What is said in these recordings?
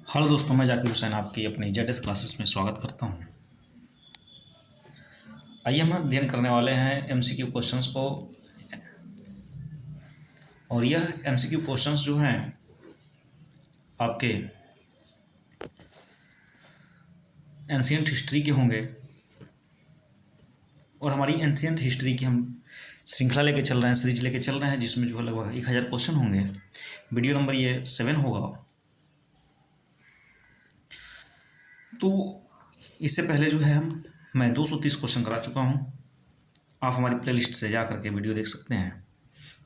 Hello दोस्तों, मैं जाकिर हुसैन आपकी अपनी जेडएस क्लासेस में स्वागत करता हूं। आइए हम अध्ययन करने वाले हैं एमसीक्यू क्वेश्चंस को। और यह एमसीक्यू क्वेश्चंस जो हैं आपके एंशियंट हिस्ट्री के होंगे। और हमारी एंशियंट हिस्ट्री की हम श्रृंखला लेके चल रहे हैं, सीरीज लेके चल रहे हैं, जिसमें जो है लगभग 1000 क्वेश्चन होंगे। वीडियो नंबर ये 7 होगा। तो इससे पहले जो है मैं 230 क्वेश्चन करा चुका हूँ। आप हमारी प्लेलिस्ट से जा करके वीडियो देख सकते हैं।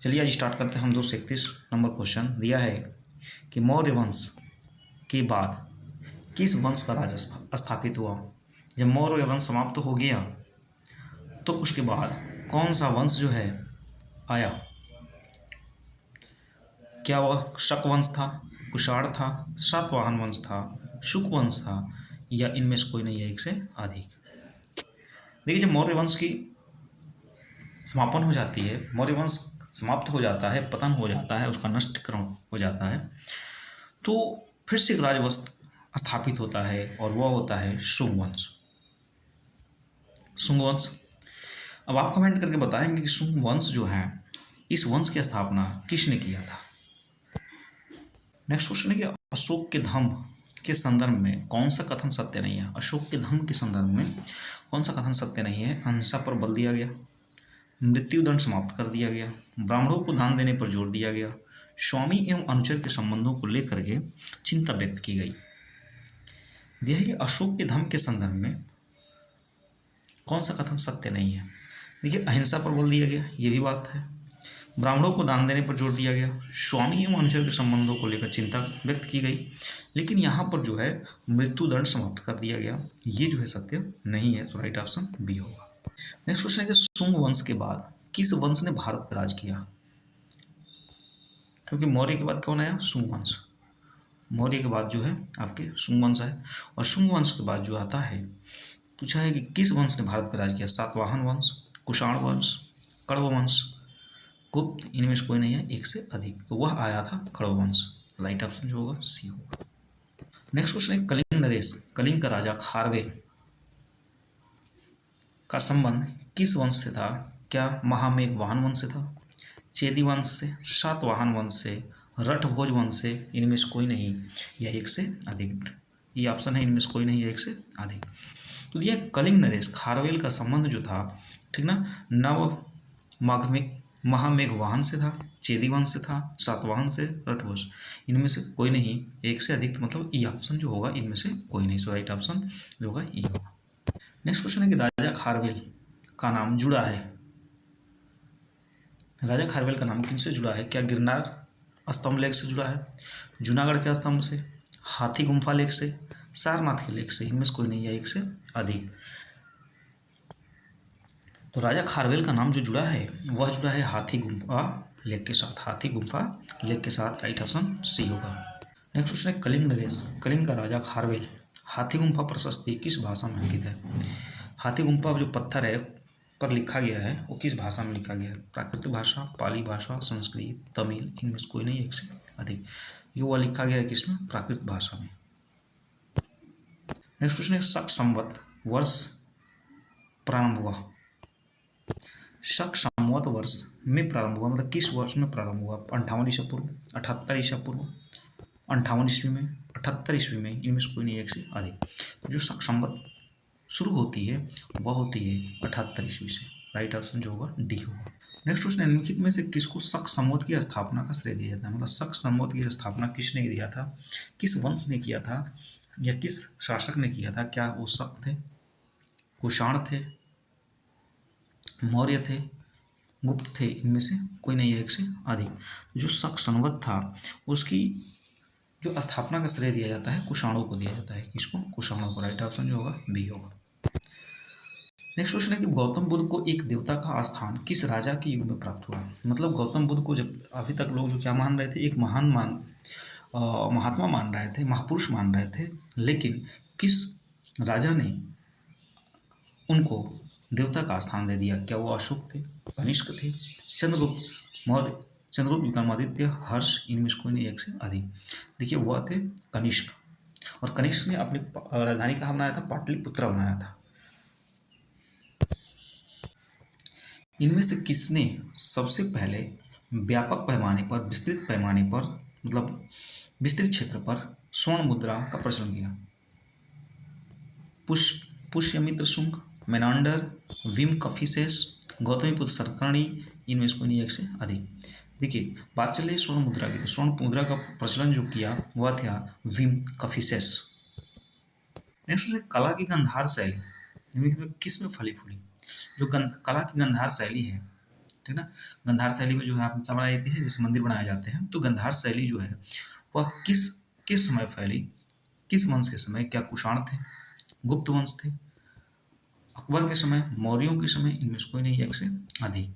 चलिए आज स्टार्ट करते हैं। हम 231 नंबर क्वेश्चन दिया है कि मौर्य वंश के बाद किस वंश का राज स्थापित हुआ। जब मौर्य वंश समाप्त हो गया तो उसके बाद कौन सा वंश जो है आया। क्या वह शक वंश था, कुषाण था, सातवाहन वंश था, शुक वंश था, या इनमें से कोई नहीं है, एक से अधिक। देखिए, जब मौर्य वंश की समापन हो जाती है, मौर्य वंश समाप्त हो जाता है, पतन हो जाता है, उसका नष्टकरण हो जाता है, तो फिर से एक राजवंश स्थापित होता है और वह होता है शुंग वंश। शुंग वंश। अब आप कमेंट करके बताएंगे कि शुंग वंश जो है, इस वंश की स्थापना किसने किया था। नेक्स्ट क्वेश्चन है कि अशोक के धम्म के संदर्भ में कौन सा कथन सत्य नहीं है। अशोक के धम्म के संदर्भ में कौन सा कथन सत्य नहीं है। अहिंसा पर बल दिया गया, मृत्युदंड समाप्त कर दिया गया, ब्राह्मणों को दान देने पर जोर दिया गया, स्वामी एवं अनुचर के संबंधों को लेकर के चिंता व्यक्त की गई। यह है कि अशोक के धम्म के संदर्भ में कौन सा कथन सत्य नहीं है। देखिए, अहिंसा पर बल दिया गया, ये भी बात है। ब्राह्मणों को दान देने पर जोर दिया गया, स्वामी एवं अनुचर के संबंधों को लेकर चिंता व्यक्त की गई, लेकिन यहाँ पर जो है मृत्युदंड समाप्त कर दिया गया, ये जो है सत्य नहीं है। तो राइट ऑप्शन बी होगा। नेक्स्ट क्वेश्चन है कि शुंग वंश के बाद किस वंश ने भारत पर राज किया। क्योंकि मौर्य के बाद कौन आया, शुंग वंश। मौर्य के बाद जो है आपके शुंग वंश है, और शुंग वंश के बाद जो आता है, पूछा है कि किस वंश ने भारत पर राज किया। सातवाहन वंश, कुषाण वंश, कण्व वंश, गुप्त, इनमें से कोई नहीं है, एक से अधिक। तो वह आया था कण्व वंश। राइट ऑप्शन जो होगा सी होगा। नेक्स्ट क्वेश्चन है कलिंग नरेश, कलिंग का राजा खारवेल का संबंध किस वंश से था। क्या महामेघवाहन वंश से था, चेदी वंश से, सातवाहन वंश से, रठभोज वंश से, इनमें से कोई नहीं या एक से अधिक। ये ऑप्शन है, इनमें से कोई नहीं, एक से अधिक। तो यह कलिंग नरेश खारवेल का संबंध जो था, ठीक ना, नव महामेघवाहन से था, चेदी वंश से था, सातवाहन से, रठभोज, इनमें से कोई नहीं, एक से अधिक। तो मतलब ई ऑप्शन जो होगा, इनमें से कोई नहीं। सो राइट ऑप्शन जो होगा ई होगा। नेक्स्ट क्वेश्चन है कि राजा खारवेल का नाम जुड़ा है। राजा खारवेल का नाम किनसे जुड़ा है। क्या गिरनार स्तंभ लेख से जुड़ा है, जूनागढ़ के स्तंभ से, हाथी गुम्फा लेख से, सारनाथ के लेख से, इनमें से कोई नहीं है, एक से अधिक। तो राजा खारवेल का नाम जो जुड़ा है वह जुड़ा है हाथी गुम्फा लेख के साथ। हाथी गुम्फा लेख के साथ। राइट ऑप्शन सी होगा। नेक्स्ट क्वेश्चन है कलिंग नरेश, कलिंग का राजा खारवेल, हाथी गुम्फा प्रशस्ति किस भाषा में अंकित है। हाथी गुम्फा जो पत्थर है पर लिखा गया है, वो किस भाषा में लिखा गया है। प्राकृत भाषा, पाली भाषा, संस्कृत, तमिल, इनमें से कोई नहीं, एक से अधिक। ये वह लिखा गया है किसमें, प्राकृत भाषा में। नेक्स्ट क्वेश्चन है शक संवत वर्ष प्रारंभ हुआ। शक संवत वर्ष में प्रारंभ हुआ, मतलब किस वर्ष में प्रारंभ हुआ। 58 ईसा पूर्व, 78 ईसा पूर्व, 58 ईस्वी में, 78 ईस्वी में, इनमें से कोई नहीं, एक से अधिक। तो जो शक संवत शुरू होती है वह होती है 78 ईस्वी से। राइट ऑप्शन जो होगा डी होगा। नेक्स्ट क्वेश्चन, निम्नलिखित में से किसको शक संवत की स्थापना का श्रेय दिया जाता है। मतलब शक संवत की स्थापना किसने दिया था, किस वंश ने किया था, या किस शासक ने किया था। क्या वो शक थे, कुषाण थे, मौर्य थे, गुप्त थे, इनमें से कोई नहीं है, एक से अधिक। जो शक संवत था उसकी जो स्थापना का श्रेय दिया जाता है कुषाणों को दिया जाता है। किसको, कुषाणों को। राइट ऑप्शन जो होगा बी होगा। नेक्स्ट क्वेश्चन है कि गौतम बुद्ध को एक देवता का स्थान किस राजा के युग में प्राप्त हुआ। मतलब गौतम बुद्ध को जब अभी तक लोग जो क्या मान रहे थे, एक महात्मा मान रहे थे, महापुरुष मान रहे थे, लेकिन किस राजा ने उनको देवता का स्थान दे दिया। क्या वो अशोक थे, कनिष्क थे, चंद्रगुप्त मौर्य, चंद्रगुप्त विक्रमादित्य, हर्ष, इनमें से कोई नहीं, एक से अधिक। देखिए वह थे कनिष्क। और कनिष्क ने अपनी राजधानी कहाँ बनाया था? पाटलिपुत्र बनाया था। इनमें से किसने सबसे पहले व्यापक पैमाने पर, विस्तृत पैमाने पर, मतलब विस्तृत क्षेत्र पर स्वर्ण मुद्रा का प्रचलन किया? पुष्यमित्र शुंग, मेनांडर, विम कफिसेस, गौतमीपुत्र सतकर्णी, इनमें से कोई नहीं एक से अधिक। देखिए, बात चले स्वर्ण मुद्रा की, तो स्वर्ण मुद्रा का प्रचलन जो किया वह था विम कफिसेस। नेक्स्ट है कला की गंधार शैली निम्नलिखित में किस में फली फूली? जो कला की गंधार शैली है, ठीक ना, गंधार शैली में जो है आप क्या बनाई जाती है, जैसे मंदिर बनाए जाते हैं, तो गंधार शैली जो है वह किस किस समय फैली, किस वंश के समय? क्या कुषाण थे, गुप्त वंश थे, अकबर के समय, मौर्यों के समय, इनमें से कोई नहीं एक से अधिक।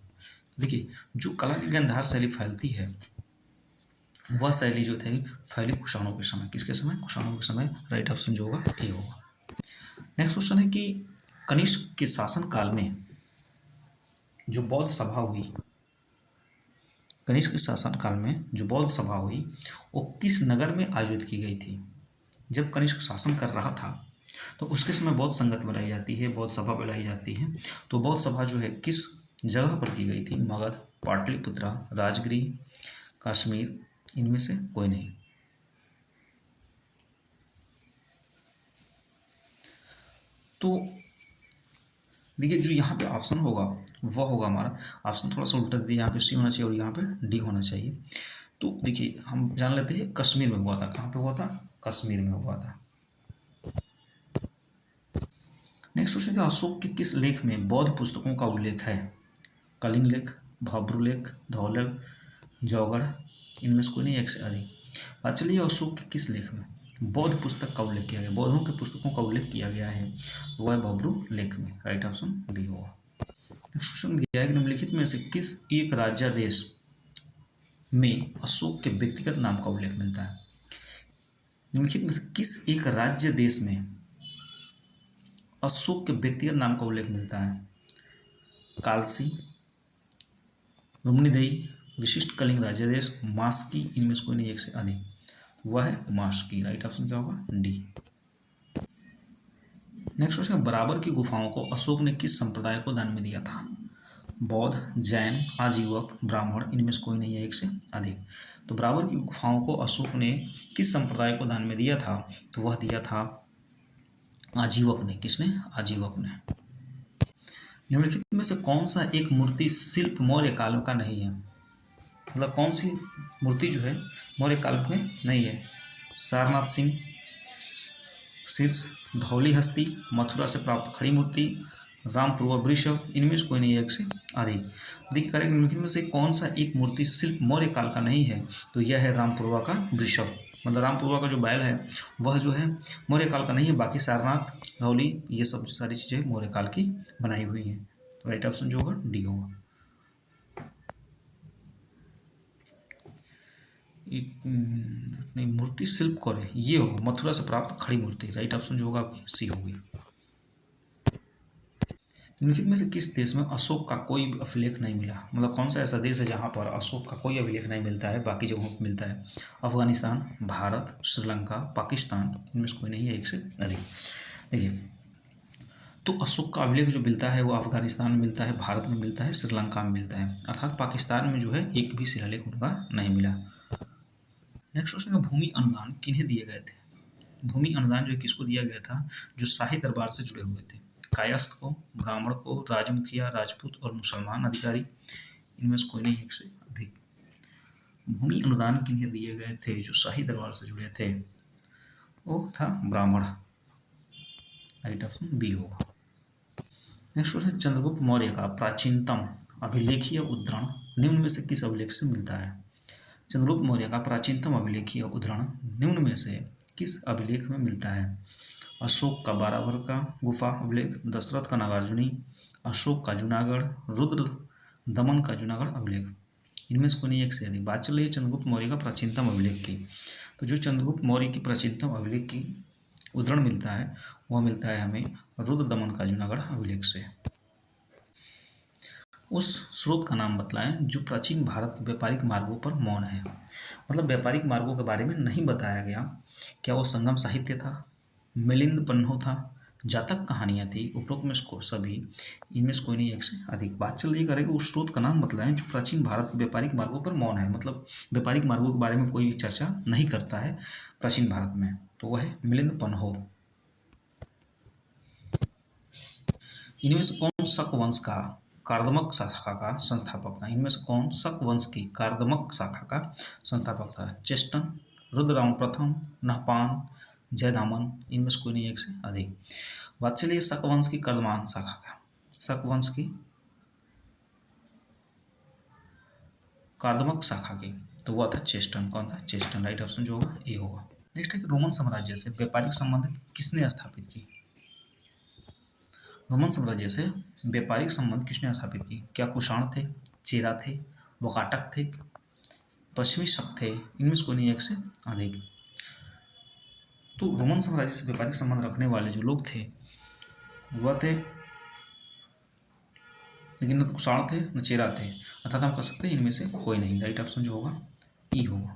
देखिए, जो कला की गंधार शैली फैलती है वह शैली जो थी फैली कुषाणों के समय। किसके समय? कुषाणों के समय। राइट ऑप्शन जो होगा ए होगा। नेक्स्ट क्वेश्चन है कि कनिष्क के शासन काल में जो बौद्ध सभा हुई, कनिष्क के शासन काल में जो बौद्ध सभा हुई वो किस नगर में आयोजित की गई थी? जब कनिष्क शासन कर रहा था तो उसके समय बौद्ध संगत बनाई जाती है, बौद्ध सभा बुलाई जाती है। तो बौद्ध सभा जो है किस जगह पर की गई थी? मगध, पाटलिपुत्रा, राजगृह, कश्मीर, इनमें से कोई नहीं। तो देखिए, जो यहाँ पे ऑप्शन होगा वह होगा हमारा, ऑप्शन थोड़ा सा उल्टा दिया, यहाँ पे सी होना चाहिए और यहाँ पे डी होना चाहिए। तो देखिए, हम जान लेते हैं कश्मीर में हुआ था। कहाँ पे हुआ था? कश्मीर में हुआ था। नेक्स्ट क्वेश्चन है अशोक के किस लेख में बौद्ध पुस्तकों का उल्लेख है? कलिंग लेख, भब्रुलेख, धौलव, जौगढ़, इनमें से कोई नहीं एक से अधिक। बात चलिए अशोक के किस लेख में बौद्ध पुस्तक का उल्लेख किया गया, बौद्धों के पुस्तकों का उल्लेख किया गया है, तो वह भब्रू लेख में। राइट ऑप्शन बी होगा। नेक्स्ट क्वेश्चन दिया है कि निम्नलिखित में से किस एक राज्यादेश में अशोक के व्यक्तिगत नाम का उल्लेख मिलता है? निम्नलिखित में से किस एक राज्य देश में अशोक के व्यक्तिगत नाम का उल्लेख मिलता है? कालसी, रुम्नीदेही, विशिष्ट कलिंग राज्यादेश, मास्की, इनमें से कोई नहीं एक से अधिक। वह है मास्की। राइट ऑप्शन क्या होगा? डी। नेक्स्ट क्वेश्चन, बराबर की गुफाओं को अशोक ने किस संप्रदाय को दान में दिया था? बौद्ध, जैन, आजीवक, ब्राह्मण, इनमें से कोई नहीं है एक से अधिक। तो बराबर की गुफाओं को अशोक ने किस संप्रदाय को दान में दिया था? तो वह दिया था आजीवक ने। किसने? आजीवक ने। निम्नलिखित में से कौन सा एक मूर्ति शिल्प मौर्य काल का नहीं है? मतलब कौन सी मूर्ति जो है मौर्य काल में नहीं है? सारनाथ सिंह, शीर्ष, धौली हस्ती, मथुरा से प्राप्त खड़ी मूर्ति, रामपूर्वा वृषभ, इनमें से कोई नहीं है एक से अधिक। देखिए, करेक्ट निम्नलिखित में से कौन सा एक मूर्ति शिल्प मौर्य काल का नहीं है? तो यह है रामपूर्वा का वृषभ। मतलब रामपूर्वा का जो बैल है वह जो है मौर्य काल का नहीं है। बाकी सारनाथ, धौली, ये सब सारी चीज़ें मौर्य काल की बनाई हुई हैं। तो राइट ऑप्शन जो होगा डी होगा। एक नहीं, मूर्ति शिल्प कौन है? ये होगा मथुरा से प्राप्त खड़ी मूर्ति। राइट ऑप्शन जो होगा सी होगी। निम्नलिखित में से किस देश में अशोक का कोई अभिलेख नहीं मिला? मतलब कौन सा ऐसा देश है जहाँ पर अशोक का कोई अभिलेख नहीं मिलता है, बाकी जगहों पर मिलता है? अफगानिस्तान, भारत, श्रीलंका, पाकिस्तान, इनमें से कोई नहीं है एक से अधिक। देखिए, तो अशोक का अभिलेख जो मिलता है वो अफगानिस्तान में मिलता है, भारत में मिलता है, श्रीलंका में मिलता है। अर्थात पाकिस्तान में जो है एक भी शिलालेख उनका नहीं मिला। नेक्स्ट क्वेश्चन है भूमि अनुदान किन्हें दिए गए थे? भूमि अनुदान जो है किसको दिया गया था? जो शाही दरबार से जुड़े हुए थे। कायस्थ को, ब्राह्मण को, राजमुखिया, राजपूत और मुसलमान अधिकारी, इनमें से कोई नहीं एक से अधिक। भूमि अनुदान किन्हें दिए गए थे जो शाही दरबार से जुड़े थे? वो था ब्राह्मण। राइट ऑप्शन बी होगा। नेक्स्ट क्वेश्चन, चंद्रगुप्त मौर्य का प्राचीनतम अभिलेखीय उद्धरण निम्न में से किस अभिलेख से मिलता है? चंद्रगुप्त मौर्य का प्राचीनतम अभिलेखीय उद्धरण निम्न में से किस अभिलेख में मिलता है? अशोक का बारावर का गुफा अभिलेख, दशरथ का नागार्जुनी, अशोक का जूनागढ़, रुद्र दमन का जूनागढ़ अभिलेख, इनमें से कोई नहीं एक से अधिक। बात चल रही है चंद्रगुप्त मौर्य का प्राचीनतम अभिलेख की। तो जो चंद्रगुप्त मौर्य की प्राचीनतम अभिलेख की उद्धरण मिलता है वह मिलता है हमें रुद्र दमन का जूनागढ़ अभिलेख से। उस स्रोत का नाम बतलाएं जो प्राचीन भारत के व्यापारिक मार्गों पर मौन है। मतलब व्यापारिक मार्गों के बारे में नहीं बताया गया क्या वो संगम साहित्य था, मिलिंद पन्हो था, जातक कहानियां थी, उपरोक्त में से सभी, इनमें से कोई नहीं, एक से अधिक। बात चल रही करेगा उस स्रोत का नाम बतलाएं जो प्राचीन भारत के व्यापारिक मार्गों पर मौन है, मतलब व्यापारिक मार्गों के बारे में कोई भी चर्चा नहीं करता है प्राचीन भारत में, तो वह है मिलिंद पन्हो। इनमें से कौन शक वंश का कार्दमक शाखा का संस्थापक था? इनमें से कौन शक वंश की कार्दमक शाखा का संस्थापक था? चेस्टन, रुद्रदामन प्रथम, नहपान, जयदामन, इनमें से कोई नहीं, एक से अधिक। बात चलिए शक वंश की कार्दमान शाखा का, शक वंश की कार्दमक शाखा की, तो वह था चेस्टन। कौन था? चेस्टन। राइट ऑप्शन जो होगा ए होगा। नेक्स्ट है कि रोमन साम्राज्य से व्यापारिक संबंध किसने स्थापित की? रोमन साम्राज्य से व्यापारिक संबंध किसने स्थापित की? क्या कुषाण थे, चेरा थे, वकाटक थे, पश्चिमी शक थे, इनमें से कोई नहीं, एक से अधिक। तो रोमन साम्राज्य से व्यापारिक संबंध रखने वाले जो लोग थे वह थे, लेकिन न तो कुषाण थे न चेरा थे, अर्थात हम कह सकते हैं इनमें से कोई नहीं। राइट ऑप्शन जो होगा ई होगा।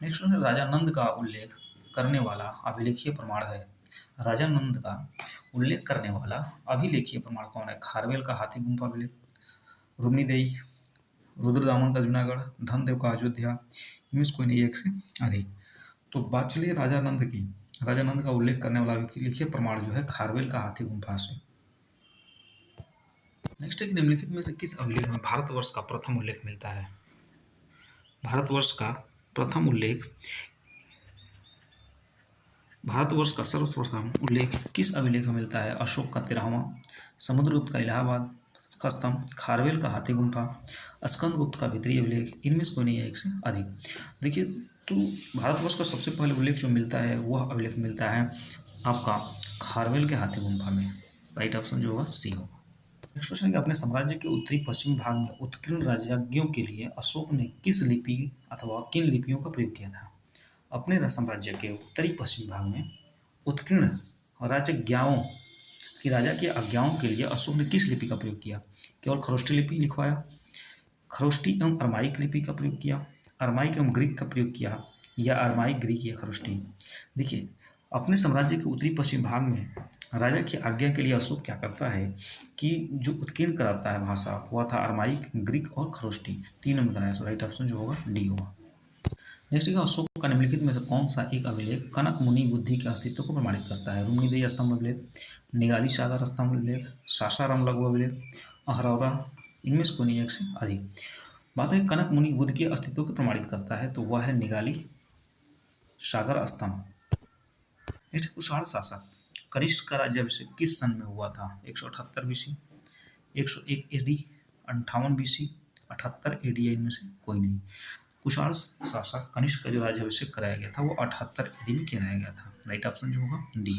नेक्स्ट है राजा नंद का उल्लेख करने वाला अभिलेखीय प्रमाण है। राजा नंद का उल्लेख करने वाला अभिलेखीय प्रमाण कौन है? खारवेल का हाथी गुम्फा अभिलेख, रुक्मीदेही, रुद्रदामन का जूनागढ़, धनदेव का अयोध्या, इनमें से कोई नहीं, एक से अधिक। तो बात चलिए राजा नंद की। राजा नंद का उल्लेख करने वाला अभिलेखीय प्रमाण जो है खारवेल का हाथी गुम्फा से। नेक्स्ट है कि निम्नलिखित में से किस अभिलेख में भारतवर्ष का प्रथम उल्लेख मिलता है? भारतवर्ष का प्रथम उल्लेख, भारतवर्ष का सर्वप्रथम उल्लेख किस अभिलेख में मिलता है? अशोक का 13वां, समुद्रगुप्त का इलाहाबाद का स्तंभ, खारवेल का हाथी गुम्फा, स्कंदगुप्त का भीतरी अभिलेख, इनमें से कोई नहीं है, एक से अधिक। देखिए, तो भारतवर्ष का सबसे पहले उल्लेख जो मिलता है वह अभिलेख मिलता है आपका खारवेल के हाथी गुम्फा में। राइट ऑप्शन जो होगा सी होगा। नेक्स्ट क्वेश्चन है कि अपने साम्राज्य के उत्तरी पश्चिमी भाग में उत्कीर्ण राज्यज्ञों के लिए अशोक ने किस लिपि अथवा किन लिपियों का प्रयोग किया था? अपने साम्राज्य के उत्तरी पश्चिमी भाग में उत्कीर्ण राजज्ञाओं कि राजा की आज्ञाओं के लिए अशोक ने किस लिपि का प्रयोग किया? केवल खरोष्टी लिपि लिखवाया, खरोष्टी एवं अरमाइक लिपि का प्रयोग किया, अरमाइक एवं ग्रीक का प्रयोग किया, या अरमाइक, ग्रीक या खरोष्टी? देखिए, अपने साम्राज्य के उत्तरी पश्चिम भाग में राजा की आज्ञा के लिए अशोक क्या करता है कि जो उत्कीर्ण कराता है भाषा वह था अरमाइक, ग्रीक और खरोष्टी, तीनों में कराया। सो राइट ऑप्शन जो होगा डी होगा। नेक्स्ट है अशोक का निम्नलिखित में से कौन सा एक अभिलेख कनक मुनि बुद्धि के अस्तित्व को प्रमाणित करता है? रुक्मीदेही स्तंभ अभिलेख, निगाली सागर स्तंभ अभिलेख, सासाराम लघु अभिलेख, अहरौरा, इनमें से कोई नहीं, एक से अधिक। बात है कनक मुनि बुद्ध के अस्तित्व को प्रमाणित करता है, तो वह है निगाली सागर स्तंभ। नेक्स्ट कुषाण शासक कनिष्क का राज्याभिषेक किस सन में हुआ था? 178 बीसी, 101 एडी, 58 बीसी, 78 एडी, इनमें से कोई नहीं। कुषाण शासक कनिष्क का जो राज्याभिषेक कराया गया था वो 78 एडी में कराया गया था। राइट ऑप्शन जो होगा डी।